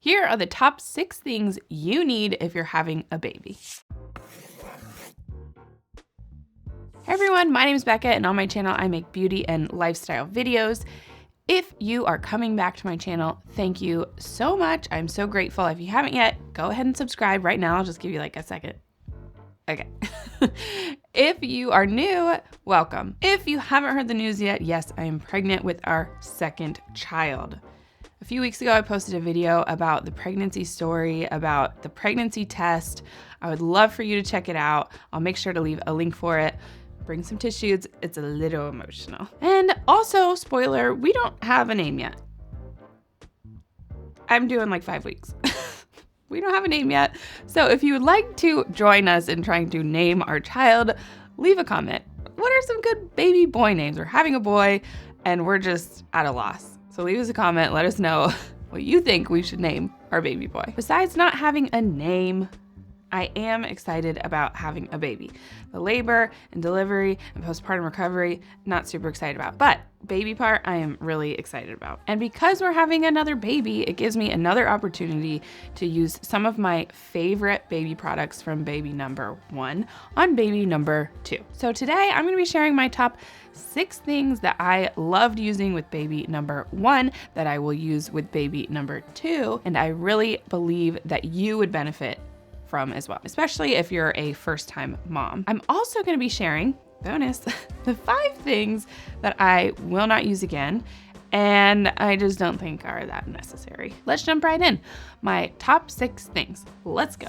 Here are the top 6 things you need if you're having a baby. Hey everyone, my name is Becca, and on my channel I make beauty and lifestyle videos. If you are coming back to my channel, thank you so much. I'm so grateful. If you haven't yet, go ahead and subscribe right now. I'll just give you like a second. Okay. If you are new, welcome. If you haven't heard the news yet, yes, I am pregnant with our second child. A few weeks ago, I posted a video about the pregnancy story, about the pregnancy test. I would love for you to check it out. I'll make sure to leave a link for it. Bring some tissues. It's a little emotional. And also, spoiler, we don't have a name yet. I'm doing like 5 weeks. We don't have a name yet. So if you would like to join us in trying to name our child, leave a comment. What are some good baby boy names? We're having a boy and we're just at a loss. So leave us a comment, let us know what you think we should name our baby boy. Besides not having a name, I am excited about having a baby. The labor and delivery and postpartum recovery, not super excited about, but baby part, I am really excited about. And because we're having another baby, it gives me another opportunity to use some of my favorite baby products from baby number 1 on baby number 2. So today I'm gonna be sharing my top 6 things that I loved using with baby number 1 that I will use with baby number 2, and I really believe that you would benefit from as well, especially if you're a first-time mom. I'm also gonna be sharing, bonus, the 5 things that I will not use again and I just don't think are that necessary. Let's jump right in. My top 6 things. Let's go.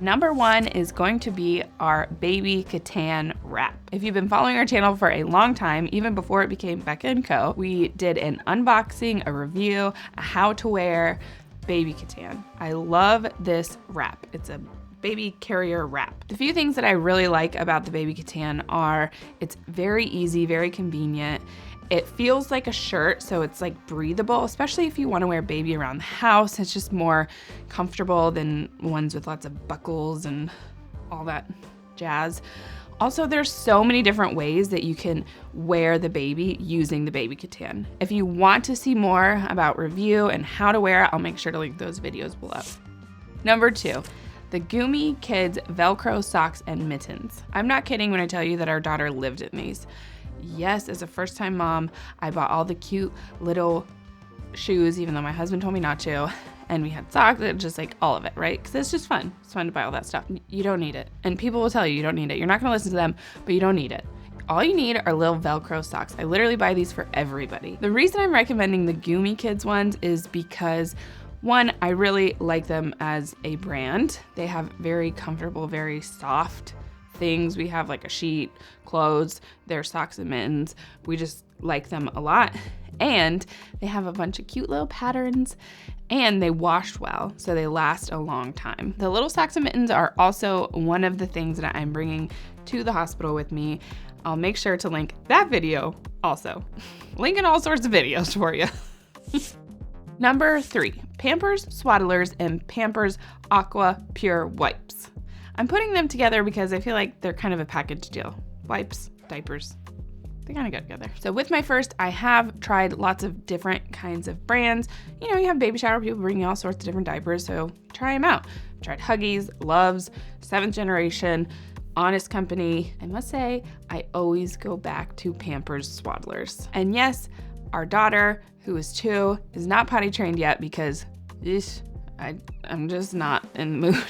Number 1 is going to be our baby Katan wrap. If you've been following our channel for a long time, even before it became Becca & Co., we did an unboxing, a review, a how to wear baby Katan. I love this wrap. It's a baby carrier wrap. The few things that I really like about the baby Katan are it's very easy, very convenient. It feels like a shirt, so it's like breathable, especially if you want to wear baby around the house. It's just more comfortable than ones with lots of buckles and all that jazz. Also, there's so many different ways that you can wear the baby using the baby Katan. If you want to see more about review and how to wear it, I'll make sure to link those videos below. Number 2, the Gumi Kids Velcro socks and mittens. I'm not kidding when I tell you that our daughter lived in these. Yes, as a first-time mom, I bought all the cute little shoes, even though my husband told me not to. And we had socks, just like all of it, right? Because it's just fun. It's fun to buy all that stuff. You don't need it. And people will tell you don't need it. You're not gonna listen to them, but you don't need it. All you need are little Velcro socks. I literally buy these for everybody. The reason I'm recommending the Gumi Kids ones is because 1, I really like them as a brand. They have very comfortable, very soft things. We have like a sheet, clothes, their socks and mittens. We just like them a lot. And they have a bunch of cute little patterns and they wash well, so they last a long time. The little socks and mittens are also one of the things that I'm bringing to the hospital with me. I'll make sure to link that video also. Linking all sorts of videos for you. Number 3, Pampers Swaddlers and Pampers Aqua Pure Wipes. I'm putting them together because I feel like they're kind of a package deal. Wipes, diapers, they kind of go together. So with my first, I have tried lots of different kinds of brands. You know, you have baby shower people bringing all sorts of different diapers, so try them out. I've tried Huggies, Loves, 7th Generation, Honest Company. I must say, I always go back to Pampers Swaddlers. And yes, our daughter, who is 2, is not potty trained yet because I'm just not in the mood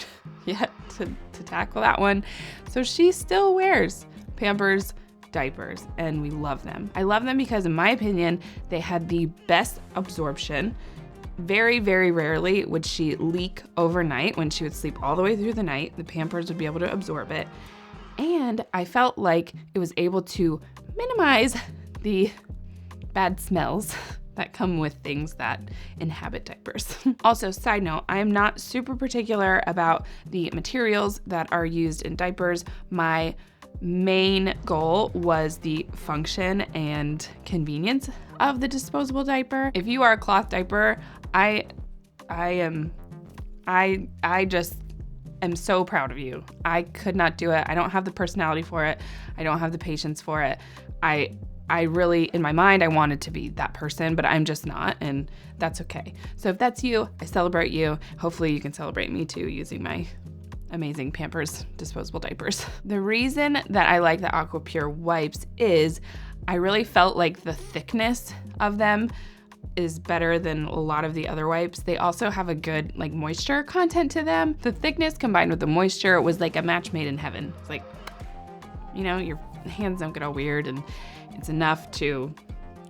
yet to tackle that one. So she still wears Pampers diapers and we love them. I love them because in my opinion, they had the best absorption. Very, very rarely would she leak overnight. When she would sleep all the way through the night, the Pampers would be able to absorb it. And I felt like it was able to minimize the bad smells that come with things that inhabit diapers. Also, side note, I am not super particular about the materials that are used in diapers. My main goal was the function and convenience of the disposable diaper. If you are a cloth diaper, I just am so proud of you. I could not do it. I don't have the personality for it. I don't have the patience for it. I I really, in my mind, I wanted to be that person, but I'm just not, and that's okay. So if that's you, I celebrate you. Hopefully you can celebrate me too using my amazing Pampers disposable diapers. The reason that I like the Aquapure wipes is I really felt like the thickness of them is better than a lot of the other wipes. They also have a good like moisture content to them. The thickness combined with the moisture was like a match made in heaven. It's like, you know, your hands don't get all weird, and it's enough to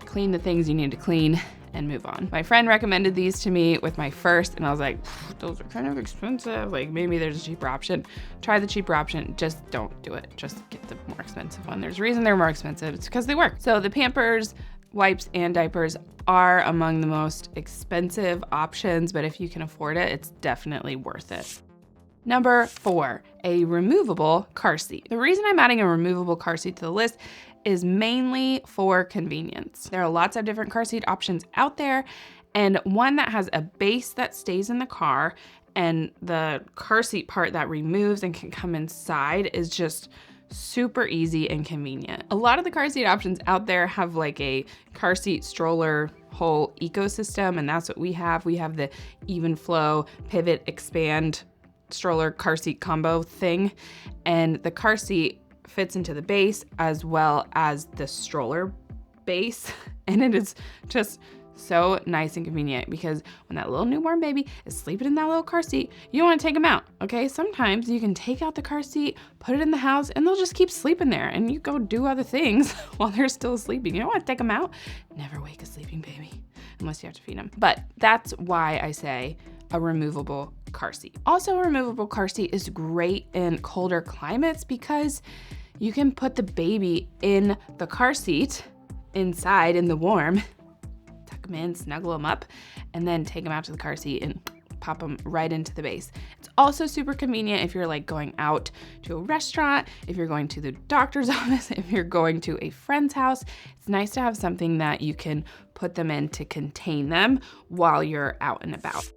clean the things you need to clean and move on. My friend recommended these to me with my first, and I was like, those are kind of expensive. Like maybe there's a cheaper option. Try the cheaper option. Just don't do it. Just get the more expensive one. There's a reason they're more expensive. It's because they work. So the Pampers wipes and diapers are among the most expensive options, but if you can afford it, it's definitely worth it. Number 4, a removable car seat. The reason I'm adding a removable car seat to the list is mainly for convenience. There are lots of different car seat options out there, and one that has a base that stays in the car and the car seat part that removes and can come inside is just super easy and convenient. A lot of the car seat options out there have like a car seat stroller whole ecosystem, and that's what we have. We have the even flow, pivot, expand stroller car seat combo thing, and the car seat fits into the base as well as the stroller base, and it is just so nice and convenient because when that little newborn baby is sleeping in that little car seat, you don't want to take them out, okay? Sometimes you can take out the car seat, put it in the house, and they'll just keep sleeping there, and you go do other things while they're still sleeping. You don't want to take them out. Never wake a sleeping baby unless you have to feed them. But that's why I say a removable car seat. Also, a removable car seat is great in colder climates because you can put the baby in the car seat inside in the warm, tuck them in, snuggle them up, and then take them out to the car seat and pop them right into the base. It's also super convenient if you're like going out to a restaurant, if you're going to the doctor's office, if you're going to a friend's house. It's nice to have something that you can put them in to contain them while you're out and about.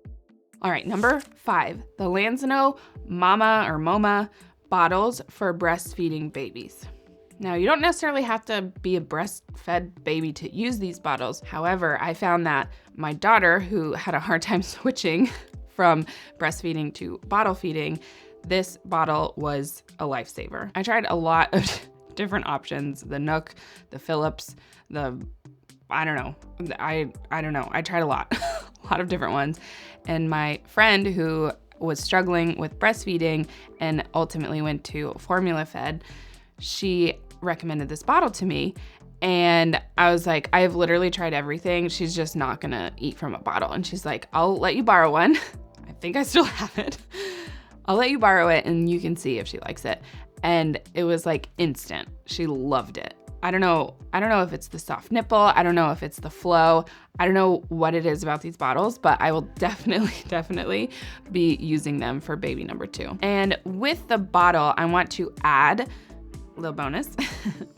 All right, number 5, the Lansano Mama or MoMA bottles for breastfeeding babies. Now, you don't necessarily have to be a breastfed baby to use these bottles. However, I found that my daughter, who had a hard time switching from breastfeeding to bottle feeding, this bottle was a lifesaver. I tried a lot of different options, the Nook, the Philips, I don't know. I tried a lot, a lot of different ones. And my friend who was struggling with breastfeeding and ultimately went to formula fed, she recommended this bottle to me. And I was like, I have literally tried everything. She's just not gonna eat from a bottle. And she's like, I'll let you borrow one. I think I still have it. I'll let you borrow it and you can see if she likes it. And it was like instant. She loved it. I don't know if it's the soft nipple. I don't know if it's the flow. I don't know what it is about these bottles, but I will definitely be using them for baby number 2. And with the bottle, I want to add a little bonus,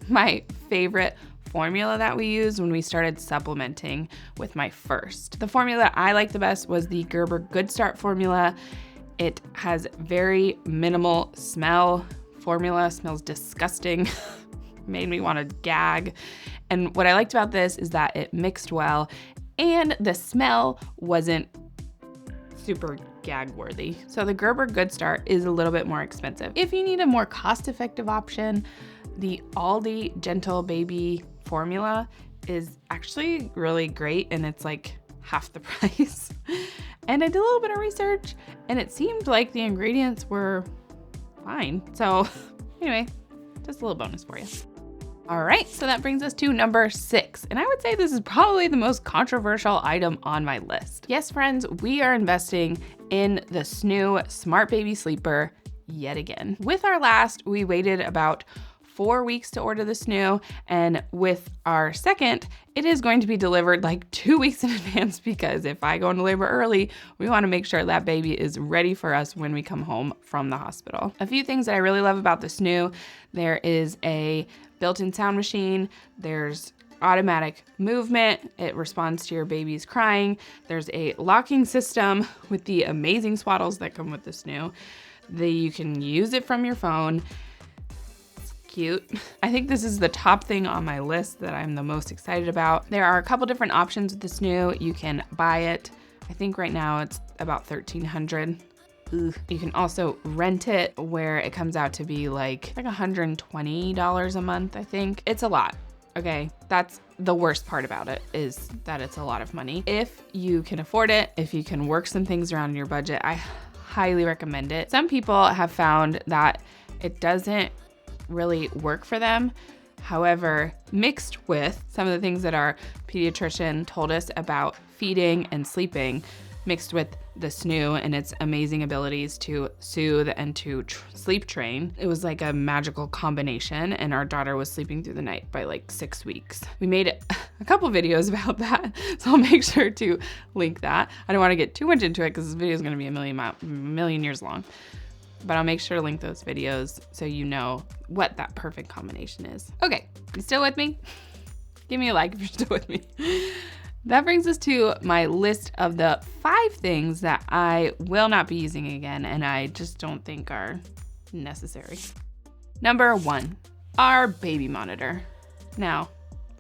my favorite formula that we used when we started supplementing with my first. The formula I liked the best was the Gerber Good Start formula. It has very minimal smell. Formula smells disgusting. Made me want to gag. And what I liked about this is that it mixed well and the smell wasn't super gag worthy. So the Gerber Good Start is a little bit more expensive. If you need a more cost-effective option, the Aldi Gentle Baby formula is actually really great, and it's like half the price. And I did a little bit of research and it seemed like the ingredients were fine. So anyway, just a little bonus for you. All right, so that brings us to number 6. And I would say this is probably the most controversial item on my list. Yes, friends, we are investing in the Snoo Smart Baby Sleeper yet again. With our last, we waited about 4 weeks to order the Snoo, and with our second, it is going to be delivered like 2 weeks in advance because if I go into labor early, we want to make sure that baby is ready for us when we come home from the hospital. A few things that I really love about the Snoo: there is a built-in sound machine, there's automatic movement, it responds to your baby's crying, there's a locking system with the amazing swaddles that come with the Snoo. You can use it from your phone. cute. I think this is the top thing on my list that I'm the most excited about. There are a couple different options with this new. You can buy it. I think right now it's about $1,300. You can also rent it, where it comes out to be like $120 a month, I think. It's a lot. Okay, that's the worst part about it, is that it's a lot of money. If you can afford it, if you can work some things around your budget, I highly recommend it. Some people have found that it doesn't really work for them. However, mixed with some of the things that our pediatrician told us about feeding and sleeping, mixed with the snoo and its amazing abilities to soothe and to sleep train, it was like a magical combination, and our daughter was sleeping through the night by like 6 weeks. We made a couple videos about that, so I'll make sure to link that. I don't want to get too much into it because this video is going to be a million years long, but I'll make sure to link those videos so you know what that perfect combination is. Okay, you still with me? Give me a like if you're still with me. That brings us to my list of the 5 things that I will not be using again and I just don't think are necessary. Number 1, our baby monitor. Now,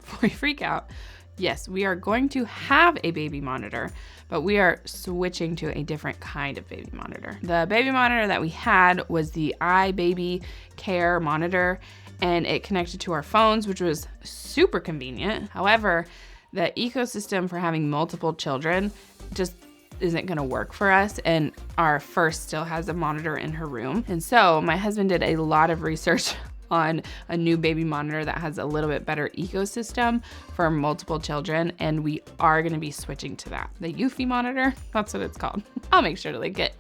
before you freak out, yes, we are going to have a baby monitor, but we are switching to a different kind of baby monitor. The baby monitor that we had was the iBaby Care monitor, and it connected to our phones, which was super convenient. However, the ecosystem for having multiple children just isn't gonna work for us, and our first still has a monitor in her room. And so my husband did a lot of research on a new baby monitor that has a little bit better ecosystem for multiple children, and we are gonna be switching to that. The Eufy monitor, that's what it's called. I'll make sure to link it.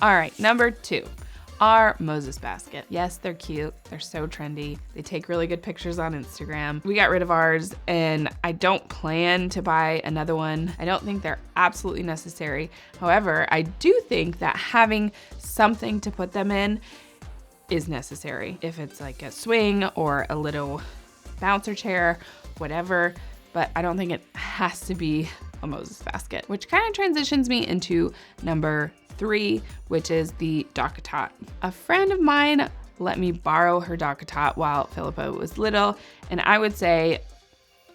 All right, number 2. Our Moses basket. Yes, they're cute. They're so trendy. They take really good pictures on Instagram. We got rid of ours, and I don't plan to buy another one. I don't think they're absolutely necessary. However, I do think that having something to put them in is necessary. If it's like a swing or a little bouncer chair, whatever, but I don't think it has to be a Moses basket, which kind of transitions me into number 3, which is the DockATot. A friend of mine let me borrow her DockATot while Philippa was little, and I would say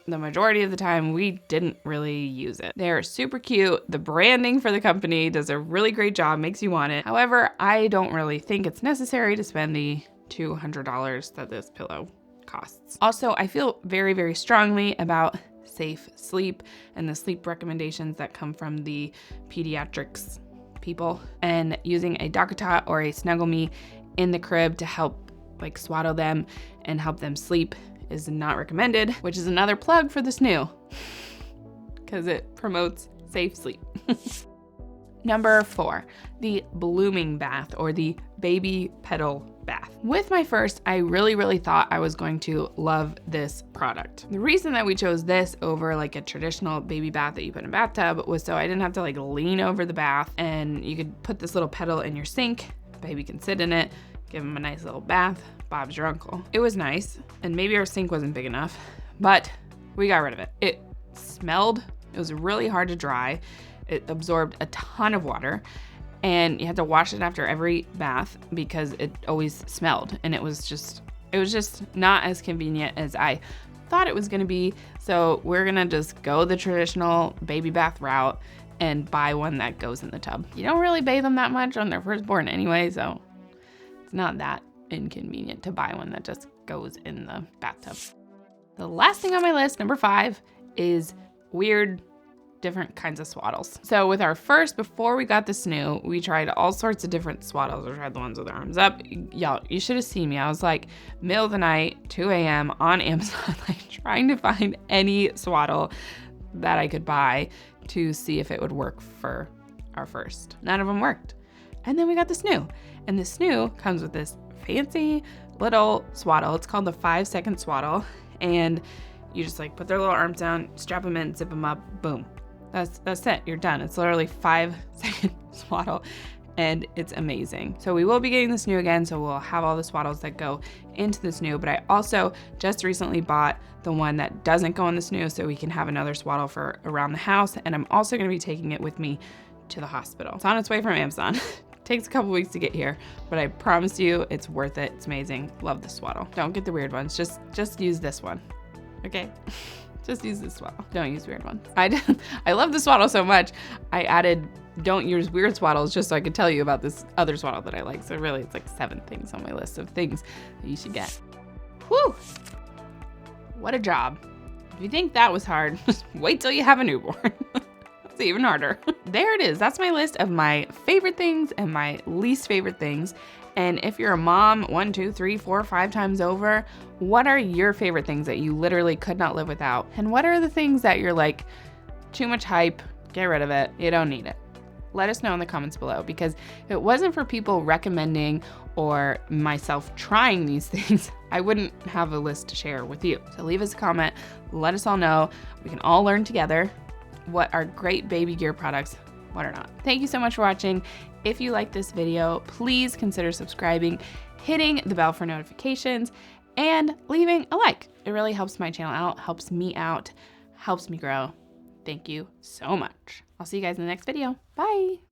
the majority of the time we didn't really use it. They're super cute. The branding for the company does a really great job, makes you want it. However, I don't really think it's necessary to spend the $200 that this pillow costs. Also, I feel very, very strongly about safe sleep and the sleep recommendations that come from the pediatrics people, and using a DockATot or a Snuggle Me in the crib to help like swaddle them and help them sleep is not recommended, which is another plug for this new, because it promotes safe sleep. Number 4, the blooming bath or the baby pedal bath. With my first, I really thought I was going to love this product. The reason that we chose this over like a traditional baby bath that you put in a bathtub was so I didn't have to like lean over the bath, and you could put this little pedal in your sink, baby can sit in it, give him a nice little bath, Bob's your uncle. It was nice, and maybe our sink wasn't big enough, but we got rid of it. It smelled, it was really hard to dry, it absorbed a ton of water, and you had to wash it after every bath because it always smelled, and it was just not as convenient as I thought it was gonna be. So we're gonna just go the traditional baby bath route and buy one that goes in the tub. You don't really bathe them that much on their firstborn anyway, so it's not that inconvenient to buy one that just goes in the bathtub. The last thing on my list, number 5, is weird different kinds of swaddles. So with our first, before we got this new, we tried all sorts of different swaddles. We tried the ones with their arms up. Y'all, you should have seen me. I was like middle of the night, 2 a.m. on Amazon, like trying to find any swaddle that I could buy to see if it would work for our first. None of them worked. And then we got this new, and this new comes with this fancy little swaddle. It's called the 5-second swaddle, and you just like put their little arms down, strap them in, zip them up, boom. That's it, you're done. It's literally 5-second swaddle, and it's amazing. So we will be getting this new again, so we'll have all the swaddles that go into this new, but I also just recently bought the one that doesn't go in this new, so we can have another swaddle for around the house, and I'm also gonna be taking it with me to the hospital. It's on its way from Amazon. takes a couple weeks to get here, but I promise you it's worth it. It's amazing. Love the swaddle. Don't get the weird ones. Just use this one. Okay? Just use this swaddle. Don't use weird ones. I love the swaddle so much. I added don't use weird swaddles just so I could tell you about this other swaddle that I like. So really it's like 7 things on my list of things that you should get. Whew. What a job. If you think that was hard, just wait till you have a newborn. It's even harder. There it is. That's my list of my favorite things and my least favorite things. And if you're a mom 1, 2, 3, 4, 5 times over, what are your favorite things that you literally could not live without? And what are the things that you're like, too much hype, get rid of it, you don't need it? Let us know in the comments below, because if it wasn't for people recommending or myself trying these things, I wouldn't have a list to share with you. So leave us a comment, let us all know. We can all learn together what are great baby gear products, what are not. Thank you so much for watching. If you like this video, please consider subscribing, hitting the bell for notifications, and leaving a like. It really helps my channel out, helps me out, helps me grow. Thank you so much. I'll see you guys in the next video. Bye.